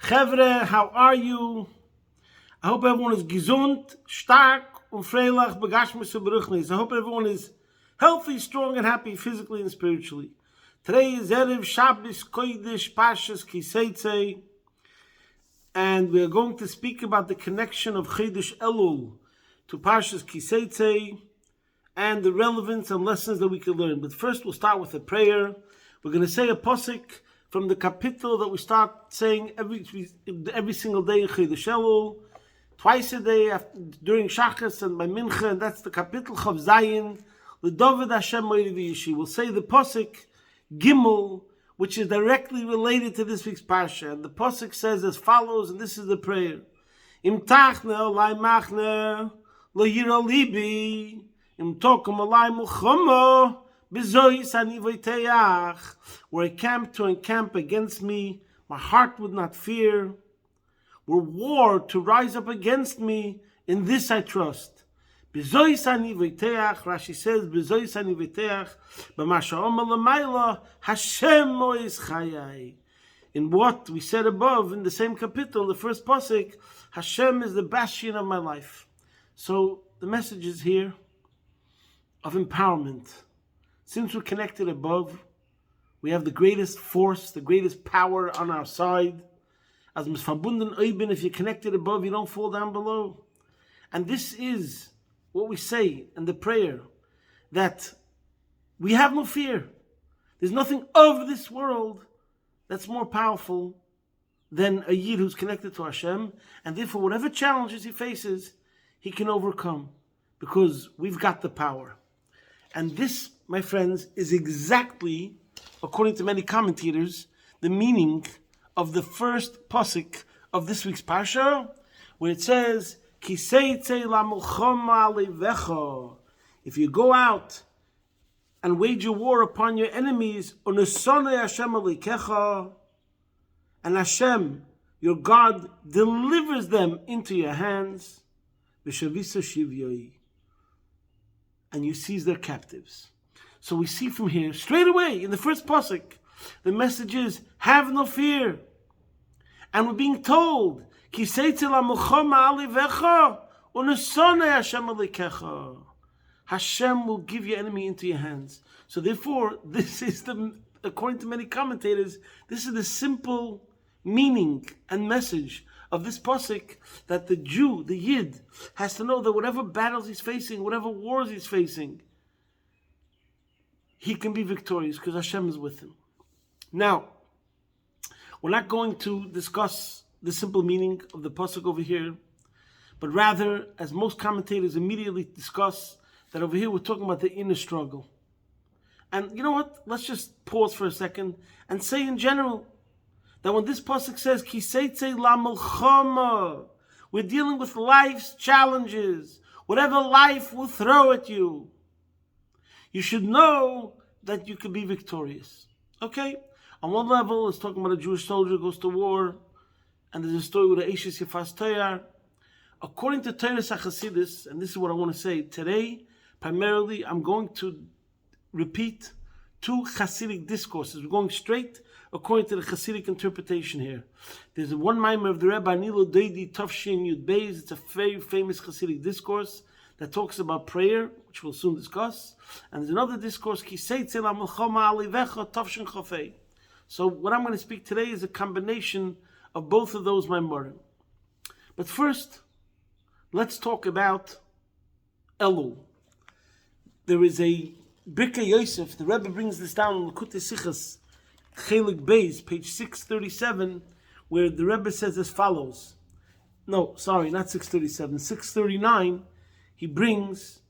Chevre, how are you? I hope everyone is gesund, stark, und freilich, begashmis und beruchnis. I hope everyone is healthy, strong, and happy physically and spiritually. Today is Erev Shabbos Kodesh Pashas Ki Seitzei, and we are going to speak about the connection of Chodesh Elul to Pashas Ki Seitzei and the relevance and lessons that we can learn. But first we'll start with a prayer. We're going to say a posik from the kapitel that we start saying every single day in Chodesh Elul, twice a day during Shachas and by Mincha, and that's the kapitel Chav Zayin, the David Hashem Moedi V'Yishi. We'll say the posik Gimel, which is directly related to this week's Parsha. And the posik says as follows, and this is the prayer: Im tachne olai machne lo yiro libi im tokum olai mulchama bezois ani voiteach. Were a camp to encamp against me, my heart would not fear. Were war to rise up against me, in this I trust. Bezois ani voiteach, Rashi says, bezois ani voiteach, b'masha omer l'mayla, Hashem mois chayai. In what we said above, in the same kapitel, the first pasuk, Hashem is the bastion of my life. So the message is here of empowerment. Since we're connected above, we have the greatest force, the greatest power on our side. As misverbunden oiben, if you're connected above, you don't fall down below. And this is what we say in the prayer, that we have no fear. There's nothing of this world that's more powerful than a Yid who's connected to Hashem, and therefore whatever challenges he faces, he can overcome, because we've got the power. And this, my friends, is exactly, according to many commentators, the meaning of the first pasuk of this week's Parsha, where it says, Ki Seitzei la mulchama alevecha. If you go out and wage a war upon your enemies, unesonei Hashem alikecha, and Hashem, your God, delivers them into your hands, v'shavisa shivyoi, and you seize their captives. So we see from here, straight away, in the first pasuk, the message is, have no fear. And we're being told, Ki Seitzei la mulchama alevecha, unesonei Hashem alikecha. Hashem will give your enemy into your hands. So therefore, this is according to many commentators, this is the simple meaning and message of this pasuk, that the Jew, the Yid, has to know that whatever battles he's facing, whatever wars he's facing, he can be victorious because Hashem is with him. Now, we're not going to discuss the simple meaning of the pasuk over here, but rather, as most commentators immediately discuss, that over here we're talking about the inner struggle. And you know what? Let's just pause for a second and say in general that when this pasuk says, Ki Seitzei la mulchama, we're dealing with life's challenges, whatever life will throw at you, you should know that you can be victorious. Okay? On one level, it's talking about a Jewish soldier who goes to war, and there's a story with the Eishes Yefas Toyar. According to Toras HaChasidus, and this is what I want to say today, primarily I'm going to repeat two Hasidic discourses. We're going straight according to the Hasidic interpretation here. There's one mimer of the Rebbe Anilo Deidi Tafshin Yud Beis. It's a very famous Hasidic discourse that talks about prayer, which we'll soon discuss. And there's another discourse, Ki Seitzei la mulchama alevecha Tafshin Chafei. So what I'm going to speak today is a combination of both of those maimorim. But first, let's talk about Elul. There is a Birkei Yosef, the Rebbe brings this down in Likutei Sichos, Chelik Beis, page 637, where the Rebbe says as follows. No, sorry, not 637, 639, he brings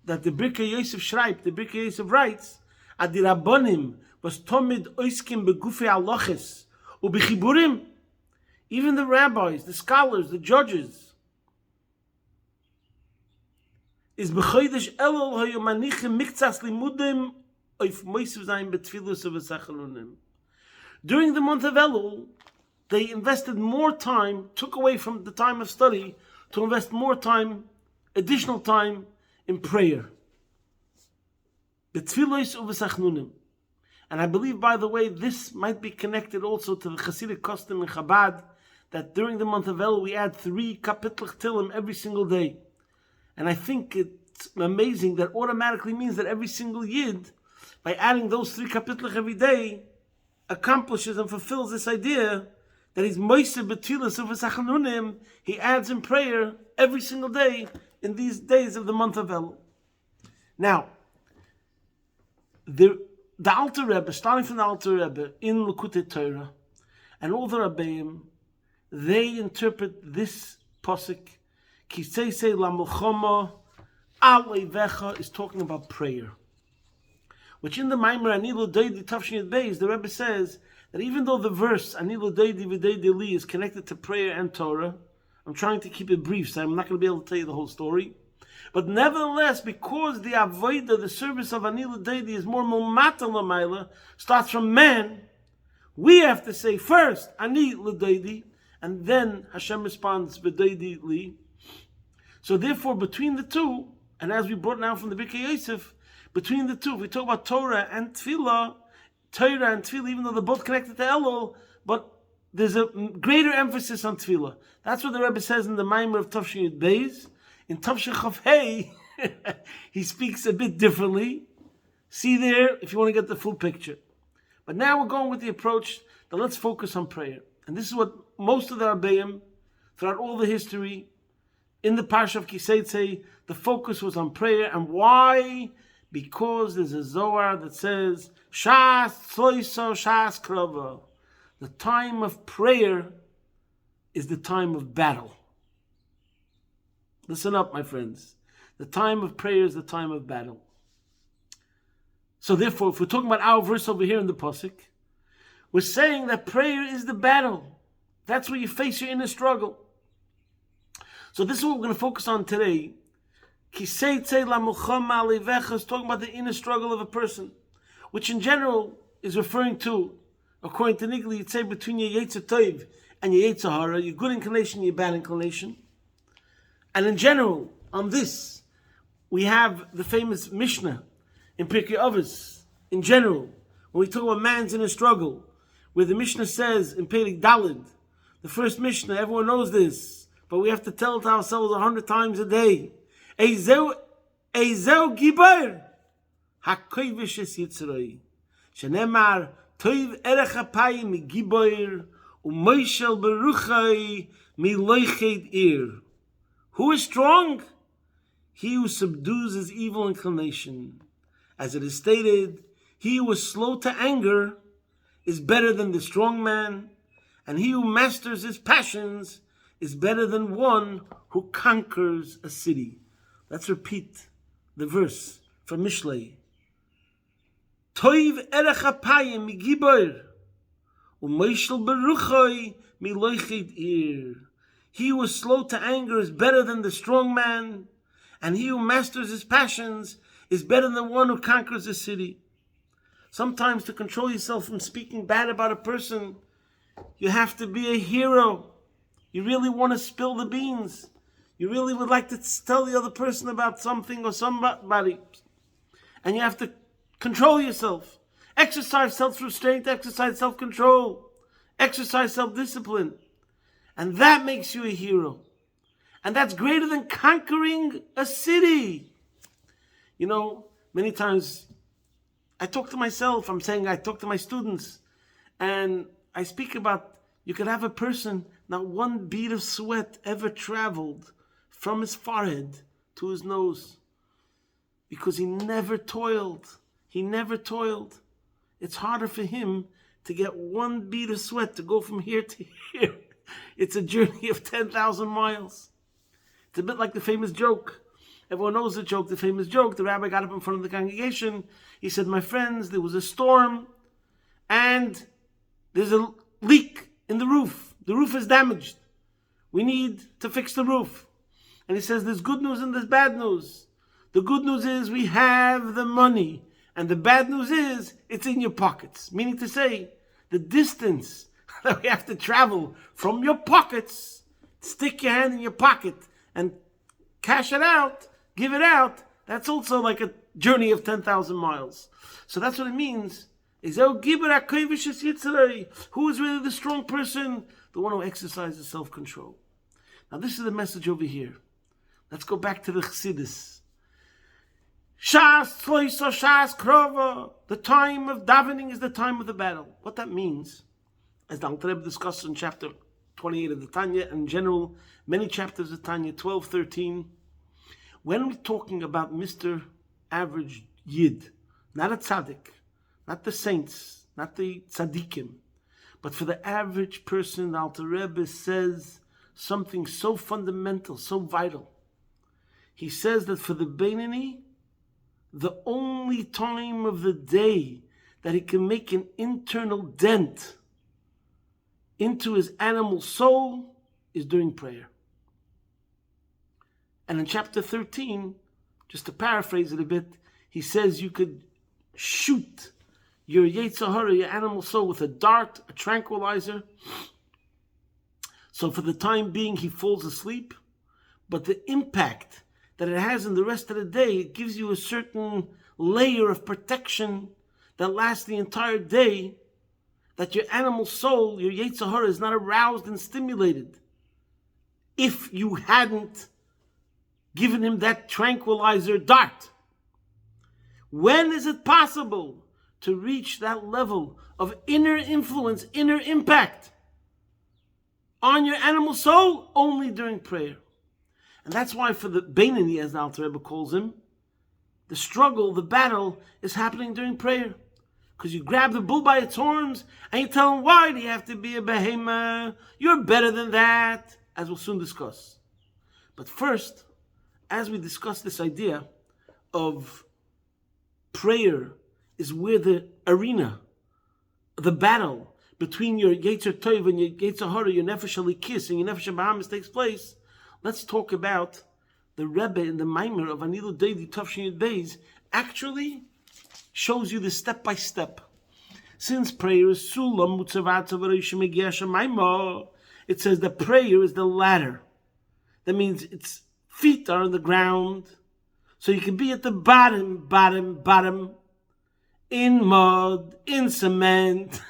that the Birkei Yosef schreibt, the Birkei Yosef writes, Adi Rabbonim was tomid oiskim begufei halachos ubechiburim. Even the rabbis, the scholars, the judges, is b'chodesh Elul hayu manichim miktzas limudim oif moisiv zayin betfilus v'sachalunim. During the month of Elul, they invested more time, took away from the time of study, to invest more time, additional time, in prayer. Betfilus v'sachalunim. And I believe, by the way, this might be connected also to the Hasidic custom in Chabad that during the month of Elul we add 3 kapitlich Tilim every single day. And I think it's amazing that automatically means that every single Yid, by adding those 3 kapitlich every day, accomplishes and fulfills this idea that he's Moise B'Tfilas of Sachanunim. He adds in prayer every single day in these days of the month of Elul. Now, the Alter Rebbe, starting from the Alter Rebbe in Likutei Torah, and all the Rabbeim, they interpret this pasuk, Ki Seitzei LaMilchama Al Oivecha, is talking about prayer. Which in the Maimer Anilu Deidi Tafshin Yud Beis, the Rebbe says that even though the verse Anilu Deidi V'Deidi Li is connected to prayer and Torah, I'm trying to keep it brief, so I'm not going to be able to tell you the whole story. But nevertheless, because the avodah, the service of Anilu Deidi, is more Mulmata L'Maila, starts from man, we have to say first Ani L'Deidi, and then Hashem responds V'Deidi Li. So therefore, between the two, and as we brought now from the Birkei Yosef, between the two, if we talk about Torah and Tefillah, even though they're both connected to Elul, but there's a greater emphasis on Tefillah. That's what the Rebbe says in the Maimer of Tafshin Yud Beis. In Tafshin Chaf Hey, he speaks a bit differently. See there, if you want to get the full picture. But now we're going with the approach that let's focus on prayer. And this is what most of the Rabbeim, throughout all the history, in the Parsha of Ki Seitzei, the focus was on prayer. And why? Because there's a Zohar that says, Shas Tzoiso Shas Krova. The time of prayer is the time of battle. Listen up, my friends. The time of prayer is the time of battle. So therefore, if we're talking about our verse over here in the Pasuk, we're saying that prayer is the battle. That's where you face your inner struggle. So this is what we're going to focus on today. Ki Seitzei LaMilchama Al Oivecha is talking about the inner struggle of a person, which in general is referring to, according to Nigli, you'd say between your Yetzer Tov and your Yetzer Hara, your good inclination and your bad inclination. And in general, on this, we have the famous Mishnah in Pirkei Avos. In general, when we talk about man's inner struggle, where the Mishnah says in Perek Daled, the first Mishnah, everyone knows this, but we have to tell it to ourselves 100 times a day. Eizeu Gibar HaKoivish Es Yitzroi Shenemar Toiv Erech HaPayim Mi Gibar U'Moishel Beruchai Mi Loiched Ir. Who is strong? He who subdues his evil inclination. As it is stated, he who is slow to anger is better than the strong man, and he who masters his passions is better than one who conquers a city. Let's repeat the verse from Mishlei. Toiv erech hapayim mi gibar, u'moishel beruchoi mi loiched ir. He who is slow to anger is better than the strong man, and he who masters his passions is better than one who conquers a city. Sometimes to control yourself from speaking bad about a person, you have to be a hero. You really want to spill the beans. You really would like to tell the other person about something or somebody. And you have to control yourself. Exercise self-restraint, exercise self-control, exercise self-discipline. And that makes you a hero. And that's greater than conquering a city. You know, many times I talk to myself, I talk to my students, and I speak about you could have a person, not one bead of sweat ever traveled from his forehead to his nose, because he never toiled. He never toiled. It's harder for him to get one bead of sweat to go from here to here. It's a journey of 10,000 miles. It's a bit like the famous joke. Everyone knows the joke, the famous joke. The rabbi got up in front of the congregation. He said, my friends, there was a storm and there's a leak in the roof. The roof is damaged. We need to fix the roof. And he says, there's good news and there's bad news. The good news is we have the money. And the bad news is it's in your pockets. Meaning to say, the distance that we have to travel from your pockets, stick your hand in your pocket and cash it out, give it out, that's also like a journey of 10,000 miles. So that's what it means. Who is really the strong person, the one who exercises self-control. Now this is the message over here. Let's go back to the Chassidus. Shas, Tloisa, Shas, Krova. The time of davening is the time of the battle. What that means, as the Alter Rebbe discussed in chapter 28 of the Tanya, and in general, many chapters of Tanya, 12, 13, when we're talking about Mr. Average Yid, not a tzaddik, not the saints, not the tzaddikim, but for the average person, the Alter Rebbe says something so fundamental, so vital. He says that for the Beinani, the only time of the day that he can make an internal dent into his animal soul is during prayer. And in chapter 13, just to paraphrase it a bit, he says you could shoot your Yetzer Hara, your animal soul, with a dart, a tranquilizer. So for the time being, he falls asleep. But the impact that it has in the rest of the day, it gives you a certain layer of protection that lasts the entire day, that your animal soul, your Yetzer Hara, is not aroused and stimulated. If you hadn't given him that tranquilizer dart. When is it possible to reach that level of inner influence, inner impact on your animal soul? Only during prayer. And that's why for the Beinani, as the Alter Rebbe calls him, the struggle, the battle is happening during prayer. Because you grab the bull by its horns and you tell him, why do you have to be a behemoth? You're better than that, as we'll soon discuss. But first, as we discuss this idea of prayer is where the arena, the battle between your Yetzer Tov and your Yetzer Hara, your Nefesh Elikis and your Nefesh Bahamas takes place, let's talk about the Rebbe in the Maimer of Anilu Deidi Tavshin Yud Beis actually shows you the step-by-step. Since prayer is Sulam Mutzavat Zavarishim Egiasha Maimah, it says that prayer is the ladder. That means its feet are on the ground, so you can be at the bottom, in mud, in cement,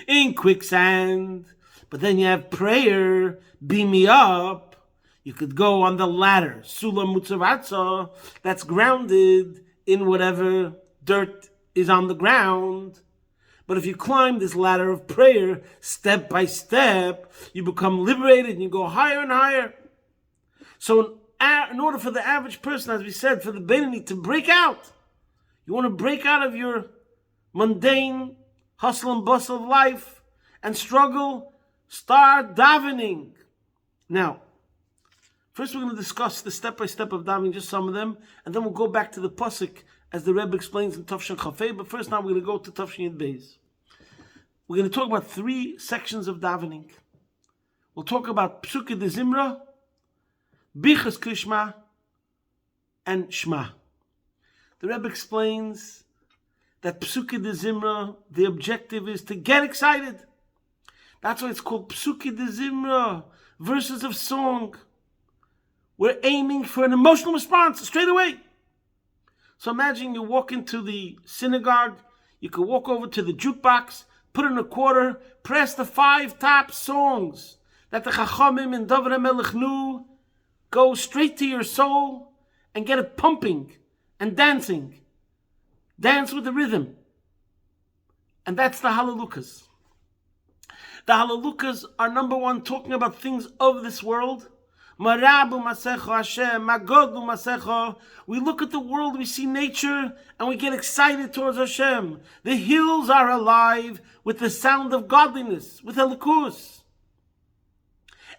in quicksand. But then you have prayer, beam me up. You could go on the ladder, Sulam Mutzavatza, that's grounded in whatever dirt is on the ground. But if you climb this ladder of prayer, step by step, you become liberated and you go higher and higher. So in order for the average person, as we said, for the Beinani to break out, you want to break out of your mundane hustle and bustle of life and struggle, start davening. Now, first we're going to discuss the step-by-step of davening, just some of them, and then we'll go back to the pasuk as the Rebbe explains in Tavshin Chafei. But first now we're going to go to Tavshin Yud Beis. We're going to talk about 3 sections of davening. We'll talk about Psukei de Zimra, Bichas Krishma, and Shema. The Rebbe explains that Psukei de Zimra, the objective is to get excited. That's why it's called Psukei de Zimra, verses of song. We're aiming for an emotional response straight away. So imagine you walk into the synagogue, you could walk over to the jukebox, put in a quarter, press the 5 top songs that the Chachamim and David HaMelech knew, go straight to your soul and get it pumping and dancing. Dance with the rhythm. And that's the Halalukas. The Halalukas are number 1, talking about things of this world. Marabu Masecho Hashem, Magodu Masecho. We look at the world, we see nature, and we get excited towards Hashem. The hills are alive with the sound of godliness, with Elikus.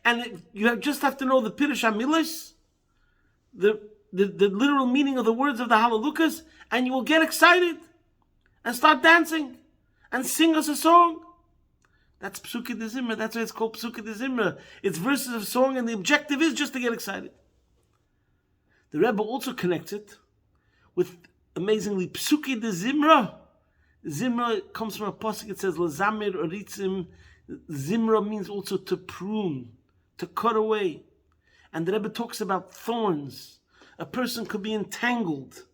And you just have to know the Pirush HaMilos, the literal meaning of the words of the Halalukas, and you will get excited and start dancing and sing us a song. That's Psukei de Zimra. That's why it's called Psukei de Zimra. It's verses of song, and the objective is just to get excited. The Rebbe also connects it with, amazingly, Psukei de Zimra. Zimra comes from a pasuk. It says, Lazamir Oritzim. Zimra means also to prune, to cut away. And the Rebbe talks about thorns. A person could be entangled.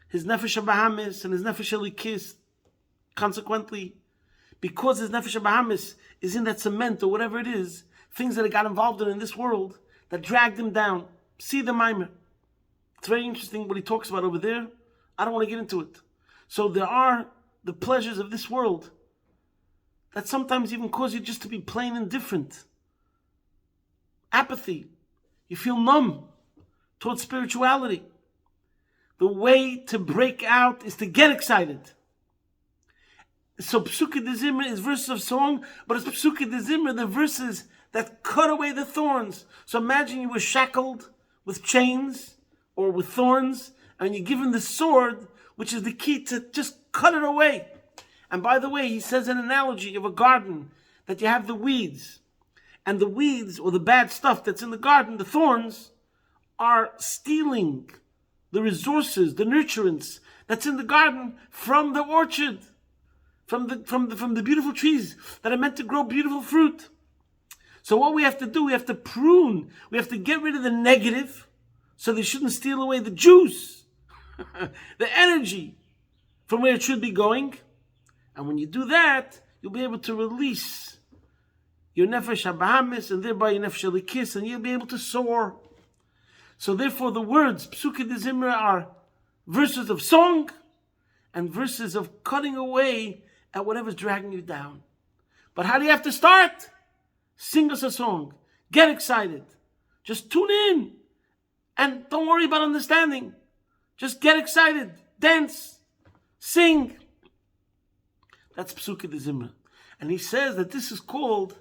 His Nefesh HaBahamis and his Nefesh Elikis, consequently, because his nefesh habahamis is in that cement or whatever it is, things that he got involved in this world that dragged him down. See the mimer. It's very interesting what he talks about over there. I don't want to get into it. So there are the pleasures of this world that sometimes even cause you just to be plain indifferent. Apathy. You feel numb towards spirituality. The way to break out is to get excited. So Psukei de Zimra is verses of song, but it's Psukei de Zimra, the verses that cut away the thorns. So imagine you were shackled with chains or with thorns, and you're given the sword, which is the key to just cut it away. And by the way, he says an analogy of a garden, that you have the weeds. And the weeds, or the bad stuff that's in the garden, the thorns, are stealing the resources, the nurturance that's in the garden from the orchard, from the beautiful trees that are meant to grow beautiful fruit. So what we have to do, we have to prune, we have to get rid of the negative, so they shouldn't steal away the juice, the energy from where it should be going. And when you do that, you'll be able to release your nefesh habahamis and thereby your nefesh elikis, and you'll be able to soar. So therefore the words Psukei de Zimra are verses of song and verses of cutting away at whatever's dragging you down. But how do you have to start? Sing us a song. Get excited. Just tune in. And don't worry about understanding. Just get excited. Dance. Sing. That's Psukei de Zimra. And he says that this is called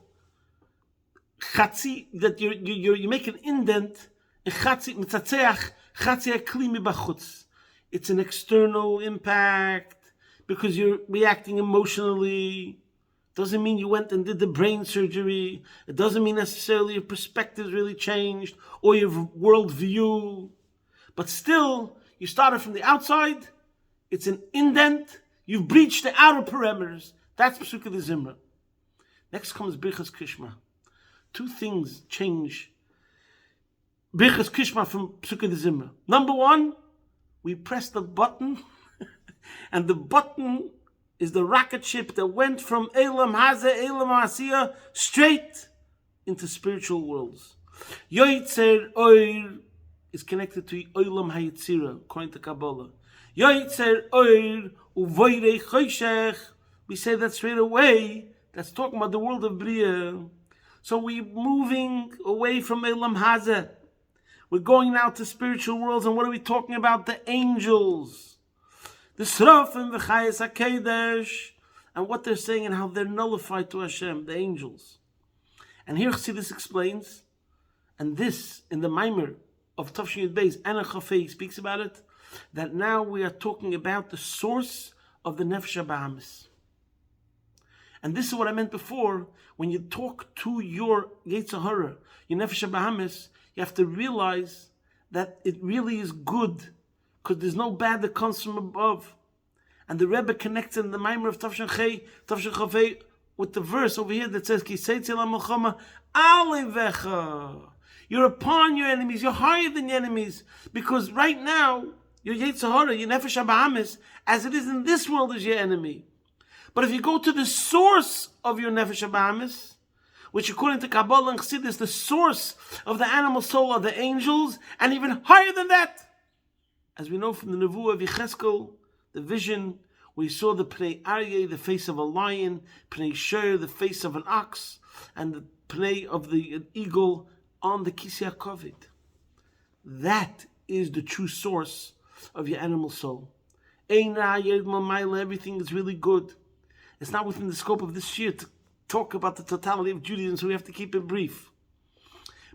chatzi, that you make an indent in chatzi, mitzatzeach, chatzi akli mibachutz. It's an external impact because you're reacting emotionally. Doesn't mean you went and did the brain surgery. It doesn't mean necessarily your perspective's really changed or your worldview. But still, you started from the outside. It's an indent. You've breached the outer perimeters. That's Psukei de Zimra. Next comes Birchas Kishma. Two things change Birchas Kishma from Psukei de Zimra. Number one, we press the button, and the button is the rocket ship that went from Elam Hazeh, Elam Asiya, straight into spiritual worlds. Yoitzer Oir is connected to Olam HaYetzira, according to Kabbalah. Yoitzer Oir Uvoirei Choshech. We say that straight away. That's talking about the world of Bria. So we're moving away from Elam Hazeh. We're going now to spiritual worlds, and what are we talking about? The angels. The Srafim, the Chayes HaKedesh, and what they're saying and how they're nullified to Hashem, the angels. And here Chassidus explains, and this, in the Maimer of Tafshin Yud Beis, Anna Chafei speaks about it, that now we are talking about the source of the Nefesh HaBahamis. And this is what I meant before. When you talk to your Yetzer Hara, your Nefesh HaBahamis, you have to realize that it really is good, because there's no bad that comes from above. And the Rebbe connects in the Maimer of Tafshin Chavei with the verse over here that says, Ki Seitzei la-melchama alevecha. You're upon your enemies, you're higher than your enemies, because right now, your Yetzer Hara, your Nefesh HaBahamis, as it is in this world, is your enemy. But if you go to the source of your Nefesh HaBahamis, which according to Kabbalah and Chassidus is the source of the animal soul of the angels, and even higher than that, as we know from the Nevuah of Yecheskel, the vision where he saw the Pnei Aryeh, the face of a lion, Pnei Shor, the face of an ox, and the Pnei of the eagle on the Kisei HaKavod. That is the true source of your animal soul. Everything is really good. It's not within the scope of this year to talk about the totality of Judaism, so we have to keep it brief.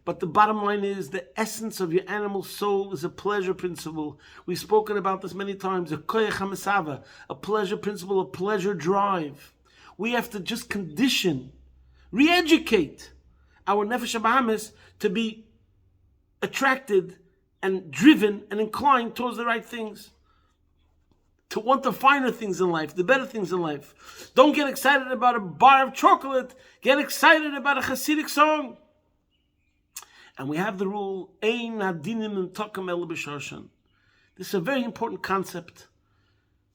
But the bottom line is the essence of your animal soul is a pleasure principle. We've spoken about this many times. A koyach hamasava, a pleasure principle, a pleasure drive. We have to just condition, re-educate our nefesh habahamis to be attracted and driven and inclined towards the right things. To want the finer things in life, the better things in life. Don't get excited about a bar of chocolate. Get excited about a Hasidic song. And we have the rule, Ein hadinim imtakam el b'sharshan. This is a very important concept.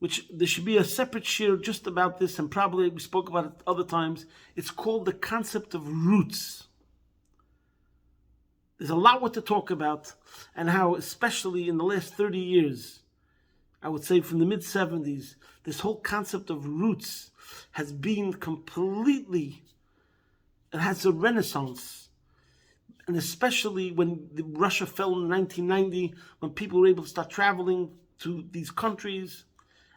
which there should be a separate shir just about this, and probably we spoke about it other times. It's called the concept of roots. There's a lot what to talk about, and how, especially in the last 30 years, I would say from the mid-70s, this whole concept of roots has been completely, it has a renaissance. And especially when Russia fell in 1990, when people were able to start traveling to these countries,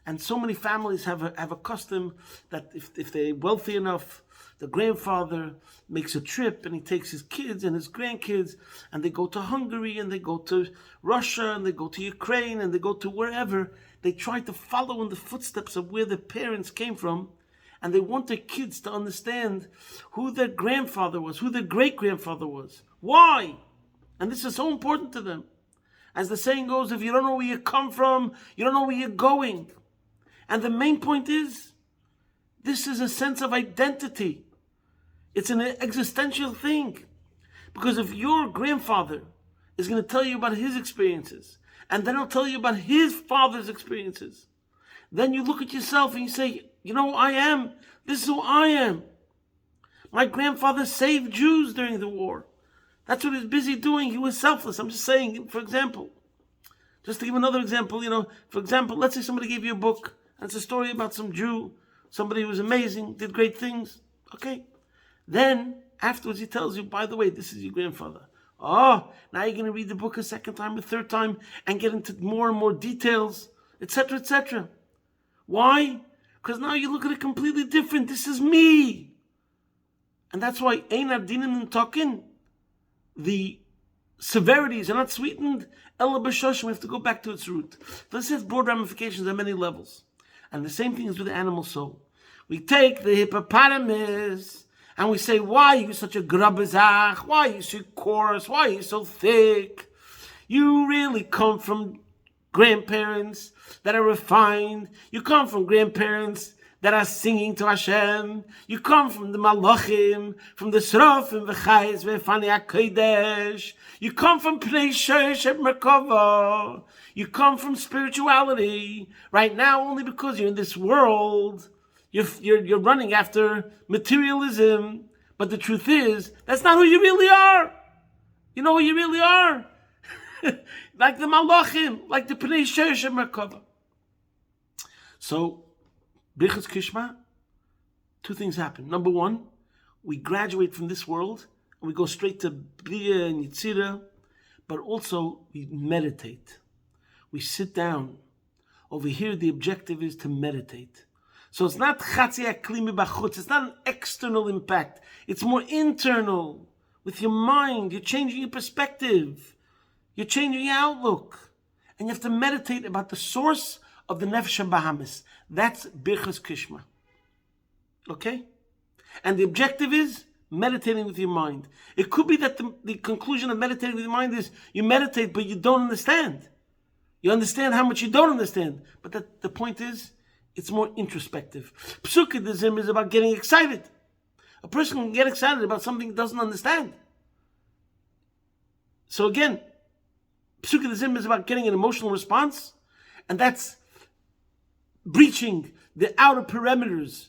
and so many families have a custom that if they're wealthy enough, the grandfather makes a trip and he takes his kids and his grandkids, and they go to Hungary and they go to Russia and they go to Ukraine and they go to wherever. They try to follow in the footsteps of where their parents came from, and they want their kids to understand who their grandfather was, who their great-grandfather was. Why? And this is so important to them. As the saying goes, if you don't know where you come from, you don't know where you're going. And the main point is, this is a sense of identity. It's an existential thing. Because if your grandfather is going to tell you about his experiences, and then he'll tell you about his father's experiences, then you look at yourself and you say, you know who I am? This is who I am. My grandfather saved Jews during the war. That's what he was busy doing. He was selfless. I'm just saying, for example, just to give another example, for example, let's say somebody gave you a book, and it's a story about some Jew, somebody who was amazing, did great things. Okay. Then, afterwards, he tells you, by the way, this is your grandfather. Oh, now you're going to read the book a second time, a third time, and get into more and more details, etc., etc. Why? Because now you look at it completely different. This is me. And that's why Ein Adinim and Tokin, the severities are not sweetened. Ella B'Shoshim, we have to go back to its root. This has broad ramifications at many levels. And the same thing is with the animal soul. We take the hippopotamus and we say, why are you such a grabazach? Why are you so coarse? Why are you so thick? You really come from grandparents that are refined. You come from grandparents that are singing to Hashem. You come from the Malachim, from the Srofim, V'chayes, V'fani HaKodesh. You come from Pnei Shosh and Merkava. You come from spirituality. Right now, only because you're in this world, you're running after materialism. But the truth is, that's not who you really are. You know who you really are? Like the Malachim, like the Pnei Shosh and Merkava. So, Birchas Kishma, two things happen. Number one, we graduate from this world and we go straight to Bria and Yitzira, but also we meditate. We sit down. Over here, the objective is to meditate. So it's not Chatzi Aklimi Bachutz, it's not an external impact. It's more internal. With your mind, you're changing your perspective. You're changing your outlook. And you have to meditate about the source of the Nefesh HaBahamis. That's Birchas Kishma. Okay? And the objective is meditating with your mind. It could be that the conclusion of meditating with your mind is you meditate, but you don't understand. You understand how much you don't understand. But the point is, it's more introspective. Psukidism is about getting excited. A person can get excited about something he doesn't understand. So again, Psukidism is about getting an emotional response, and that's breaching the outer perimeters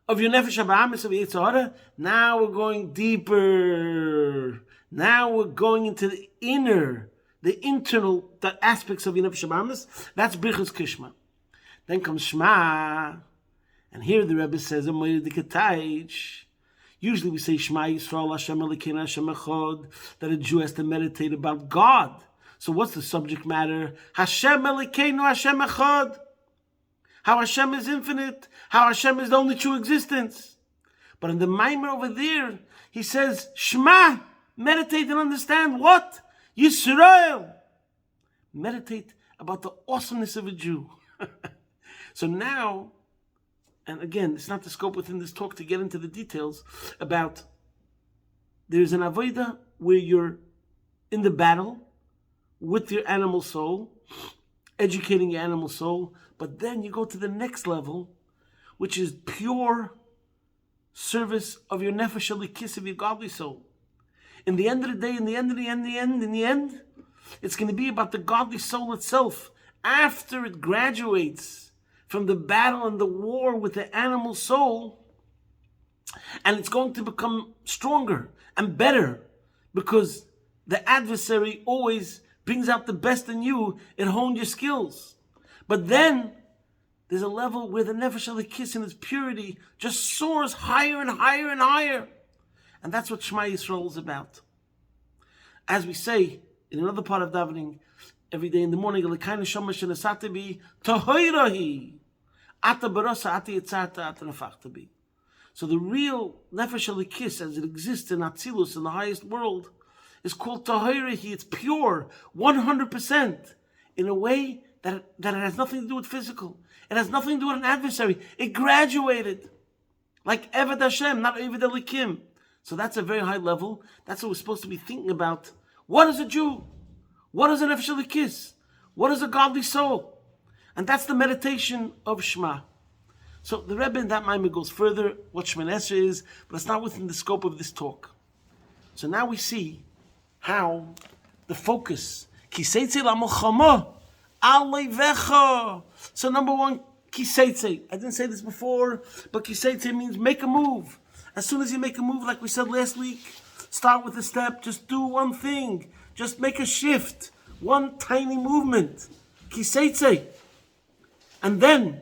of your Nefesh HaBahamis of Yetzer Hara. Now we're going deeper. Now we're going into the internal aspects of your Nefesh HaBahamis. That's Birchas Kishma. Then comes Shema. And here the Rebbe says, usually we say Shema Yisrael Hashem Elokeinu Hashem Echad, that a Jew has to meditate about God. So what's the subject matter? Hashem Elokeinu Hashem Echad. How Hashem is infinite, how Hashem is the only true existence. But in the Maimer over there, he says, Shema, meditate and understand what? Yisrael. Meditate about the awesomeness of a Jew. So now, and again, it's not the scope within this talk to get into the details about, there's an avodah where you're in the battle with your animal soul, educating your animal soul, but then you go to the next level, which is pure service of your nefesh halikis, of your godly soul. In the end of the day, in the end, it's going to be about the godly soul itself. After it graduates from the battle and the war with the animal soul, and it's going to become stronger and better because the adversary always brings out the best in you. It honed your skills. But then there's a level where the Nefesh Elikis in its purity just soars higher and higher and higher. And that's what Shema Yisrael is about. As we say in another part of davening, every day in the morning, so the real Nefesh Elikis, as it exists in Atzilus, in the highest world, is called Tahirahi. It's pure, 100%, in a way that it has nothing to do with physical. It has nothing to do with an adversary. It graduated, like Eved Hashem, not Eved Elikim. So that's a very high level. That's what we're supposed to be thinking about. What is a Jew? What is an Nefesh Elikis? What is a godly soul? And that's the meditation of Shema. So the Rebbe in that Maimon goes further, what Shemoneh Esrei is, but it's not within the scope of this talk. So now we see how the focus, Ki Seitzei LaMilchama, Alevecha. So number one, Ki Seitzei. I didn't say this before, but Ki Seitzei means make a move. As soon as you make a move, like we said last week, start with a step, just do one thing. Just make a shift, one tiny movement. Ki Seitzei. And then,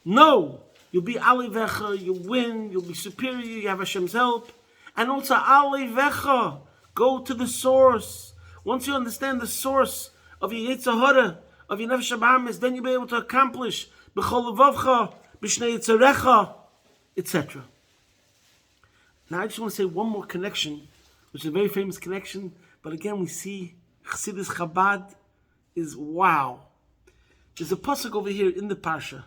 no, you'll be Alevecha, you'll win, you'll be superior, you have Hashem's help. And also, Alevecha, go to the source. Once you understand the source of your Yetzer Hara, of your Nefesh HaBahamis, then you'll be able to accomplish B'chol Levavcha, B'shnei Yitzarecha, etc. Now I just want to say one more connection, which is a very famous connection, but again we see Chassidus Chabad is wow. There's a pasuk over here in the Parsha,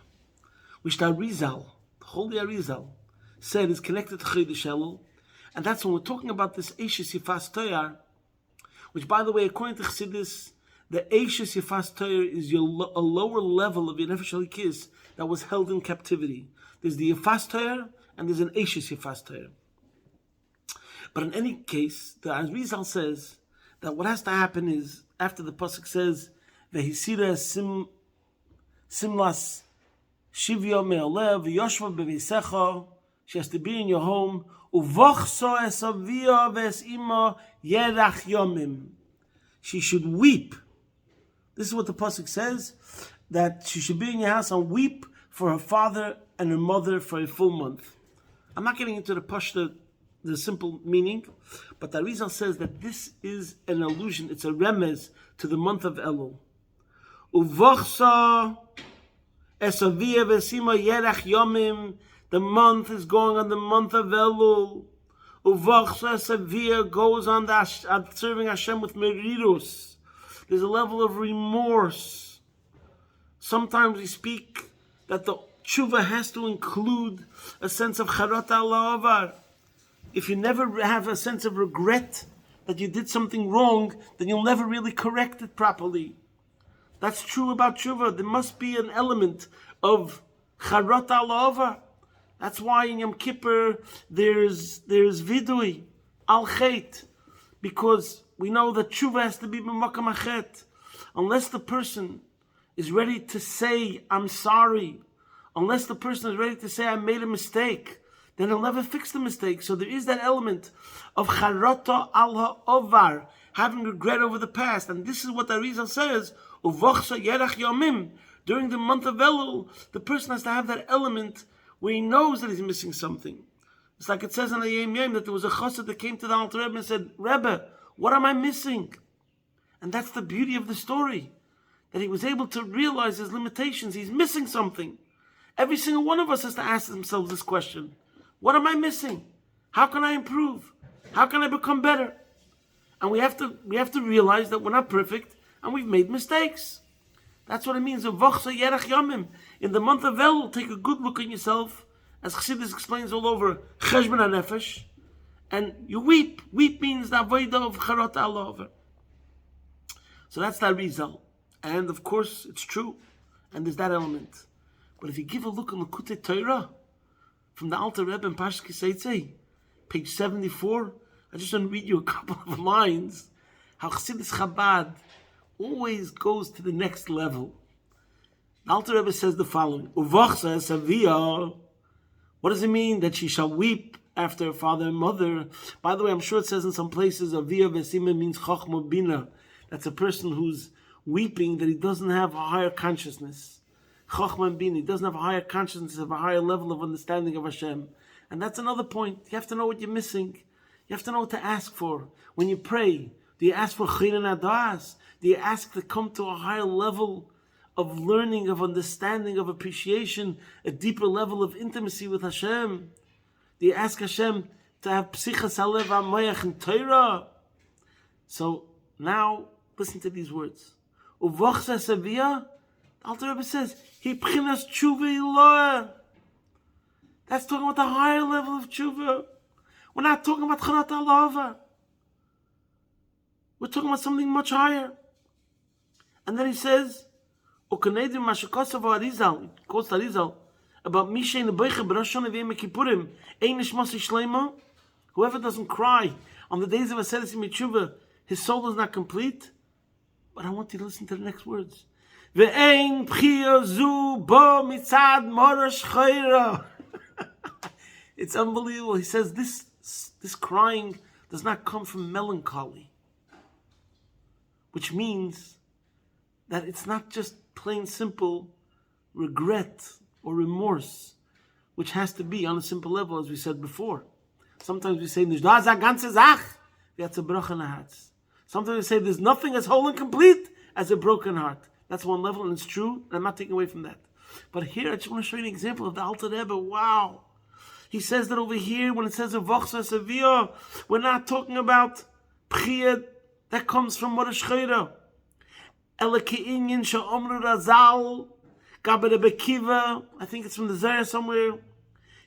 which the Arizal, the holy Arizal, said is connected to Chodesh Elul, and that's when we're talking about this Eishes Yifas Toyar, which, by the way, according to Chassidus, the Eishes Yifas Toyar is a lower level of your Nefesh Elikis that was held in captivity. There's the Yifas Toyar and there's an Eishes Yifas Toyar. But in any case, the Arizal says that what has to happen is, after the pasuk says, "Vehisira simlas shivya me'alev v'yoshva b'veisecha," she has to be in your home. Uvochso esavia v'esima yerach yomim. She should weep. This is what the pasuk says, that she should be in your house and weep for her father and her mother for a full month. I'm not getting into the pashta, the simple meaning, but the Arizal says that this is an allusion, it's a remez to the month of Elul. Uvochsa esavia v'esima yerach yomim. The month is going on the month of Elul. Uvochsa esavia goes on serving Hashem with merirus. There's a level of remorse. Sometimes we speak that the tshuva has to include a sense of charat al-avar. If you never have a sense of regret that you did something wrong, then you'll never really correct it properly. That's true about tshuva. There must be an element of charat al-avar. That's why in Yom Kippur there's vidui, al-chet, because we know that tshuva has to be b'makam achet. Unless the person is ready to say, I'm sorry, unless the person is ready to say, I made a mistake, then he'll never fix the mistake. So there is that element of charata al ha'ovar, having regret over the past. And this is what the Arizal says, uvochsa yerach yomim. During the month of Elul, the person has to have that element where he knows that he's missing something. It's like it says in the Yom Yom that there was a chassid that came to the Alter Rebbe and said, Rebbe, what am I missing? And that's the beauty of the story, that he was able to realize his limitations. He's missing something. Every single one of us has to ask themselves this question. What am I missing? How can I improve? How can I become better? And we have to realize that we're not perfect and we've made mistakes. That's what it means. In the month of Elul, take a good look at yourself, as Chassidus explains all over Cheshbon HaNefesh, and you weep. Weep means the avodah of Charot al-Over. So that's the result. And of course, it's true. And there's that element. But if you give a look in the Likutei Torah, from the Alter Rebbe in Parshas Seitzei, page 74, I just want to read you a couple of lines, how Chassidus Chabad always goes to the next level. The Alter Rebbe says the following: Uvachsa Savia. What does it mean that she shall weep after her father and mother? By the way, I'm sure it says in some places Avia Vesima means Chochma Bina. That's a person who's weeping that he doesn't have a higher consciousness. Chochma Bina, he doesn't have a higher consciousness, of a higher level of understanding of Hashem. And that's another point. You have to know what you're missing. You have to know what to ask for. When you pray, do you ask for Chirin Adas? Do you ask to come to a higher level of learning, of understanding, of appreciation, a deeper level of intimacy with Hashem? Do you ask Hashem to have Psichas Halev HaMoyach and Torah? So now, listen to these words. Uvachsa Savia, the Alter Rebbe says, He Pchinas Tshuva Iloah. That's talking about the higher level of Tshuva. We're not talking about Chanat Alava. We're talking about something much higher. And then he says, Ukanedim Mashakasav Arizal, he quotes Arizal, about Mishay Nebeicha B'Rosh Hashanah V'Yom Kippurim, Ein Nishmasi Shleima, whoever doesn't cry on the days of Aseret Mitzvah, his soul is not complete. But I want you to listen to the next words. Ve'ein Pchia Zu Bo Mitzad Morash Chayra. It's unbelievable. He says this crying does not come from melancholy, which means that it's not just plain simple regret or remorse, which has to be on a simple level, as we said before. Sometimes we say, sometimes we say there's nothing as whole and complete as a broken heart. That's one level, and it's true, and I'm not taking away from that. But here, I just want to show you an example of the Alter Rebbe. Wow! He says that over here, when it says Uvachsa Savia, we're not talking about Pchiyat that comes from Morash Chayra. Elake'inyin sha'omru razal, Gaber Rebbe Kiva, I think it's from the Zohar somewhere,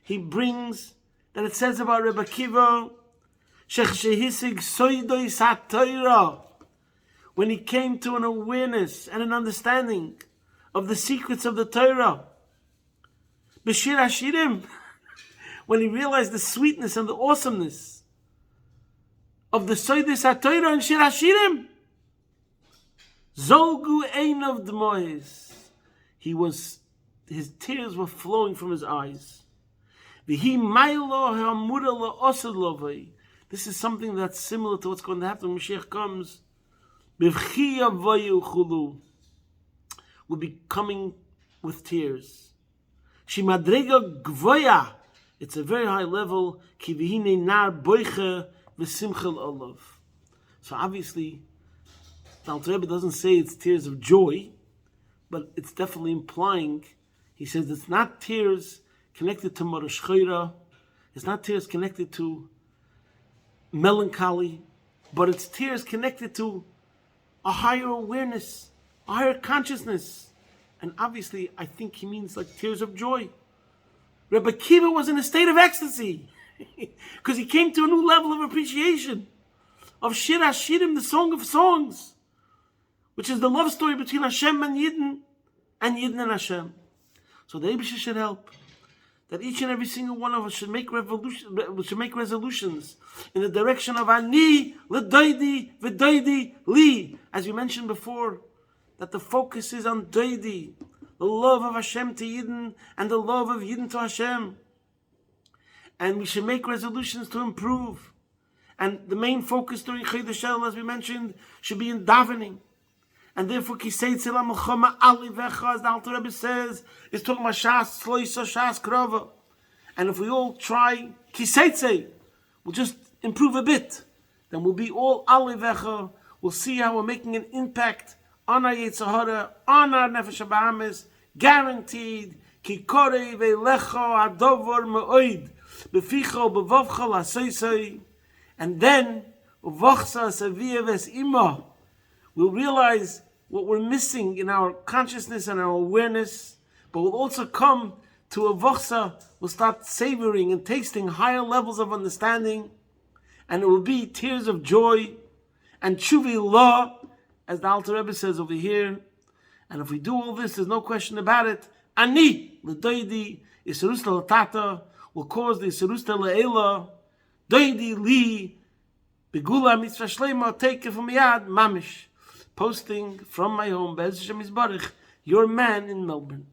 he brings that it says about Rebbe Kiva, Shehisig Soidoi Satoira, when he came to an awareness and an understanding of the secrets of the Torah. B'shir Hashirim, when he realized the sweetness and the awesomeness of the Soidoi Satoira and Shir Hashirim. Zolgu Einov D'mois. His tears were flowing from his eyes. This is something that's similar to what's going to happen when Mashiach comes. Will be coming with tears. Shimadrega Gvoya. It's a very high level. So obviously, the Alter Rebbe doesn't say it's tears of joy, but it's definitely implying, he says it's not tears connected to Morash Chayra, it's not tears connected to melancholy, but it's tears connected to a higher awareness, a higher consciousness. And obviously, I think he means like tears of joy. Rebbe Kiva was in a state of ecstasy because he came to a new level of appreciation of Shir HaShirim, the Song of Songs, which is the love story between Hashem and Yidden and Hashem. So the Eibusha should help that each and every single one of us should make resolutions in the direction of Ani l'doidi v'doidi li, as we mentioned before, that the focus is on doidi, the love of Hashem to Yidden and the love of Yidden to Hashem. And we should make resolutions to improve. And the main focus during Chodesh Elul, as we mentioned, should be in davening. And therefore, ki Seitzei l'melchama alivecha, as the Alter Rebbe says, is talking about Shas Sloisa, Shas Krova. And if we all try ki Seitzei, we'll just improve a bit, then we'll be all alivecha. We'll see how we're making an impact on our Yetzer Hara, on our Nefesh HaBahamis, guaranteed. Ki korei ve'lecha adovar me'oid, beficha bevavcha la Seitzei. And then, uvachsa savia ves ima, we'll realize what we're missing in our consciousness and our awareness, but we'll also come to a vachsa, we'll start savoring and tasting higher levels of understanding, and it will be tears of joy and tshuvi law, as the Alter Rebbe says over here. And if we do all this, there's no question about it. Ani l'doidi isarusta l'tata will cause the isarusta l'ela doidi li begula mitzvah shleima, take it from yad mamish, posting from my home Be'ez Hashem Yisbarach your man in Melbourne.